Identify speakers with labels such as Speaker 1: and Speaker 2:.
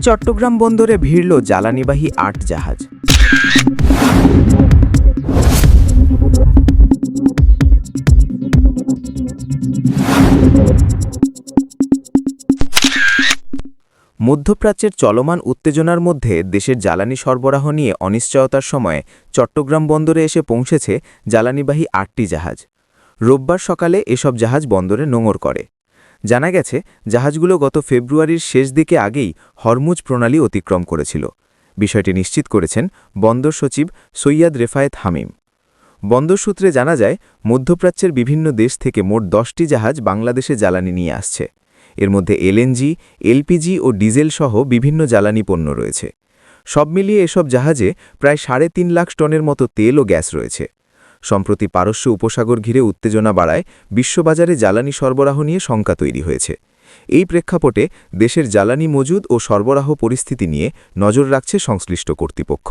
Speaker 1: চট্টগ্রাম বন্দরে ভিড়ল জ্বালানিবাহী ৮ জাহাজ। মধ্যপ্রাচ্যের চলমান উত্তেজনার মধ্যে দেশের জ্বালানি সরবরাহ নিয়ে অনিশ্চয়তার সময়ে চট্টগ্রাম বন্দরে এসে পৌঁছেছে জ্বালানিবাহী ৮টি জাহাজ। রোববার সকালে এসব জাহাজ বন্দরে নোঙর করে। জানা গেছে, জাহাজগুলো গত ফেব্রুয়ারির শেষ দিকে আগেই হরমুজ প্রণালী অতিক্রম করেছিল। বিষয়টি নিশ্চিত করেছেন বন্দর সচিব সৈয়দ রেফায়েত হামিম। বন্দর সূত্রে জানা যায়, মধ্যপ্রাচ্যের বিভিন্ন দেশ থেকে মোট ১০টি জাহাজ বাংলাদেশে জ্বালানি নিয়ে আসছে। এর মধ্যে এলএনজি, এলপিজি ও ডিজেল সহ বিভিন্ন জ্বালানি পণ্য রয়েছে। সব মিলিয়ে এসব জাহাজে প্রায় ৩.৫ লাখ টনের মতো তেল ও গ্যাস রয়েছে। সম্প্রতি পারস্য উপসাগর ঘিরে উত্তেজনা বাড়ায় বিশ্ববাজারে জ্বালানি সরবরাহ নিয়ে শঙ্কা তৈরি হয়েছে। এই প্রেক্ষাপটে দেশের জ্বালানি মজুদ ও সরবরাহ পরিস্থিতি নিয়ে নজর রাখছে সংশ্লিষ্ট কর্তৃপক্ষ।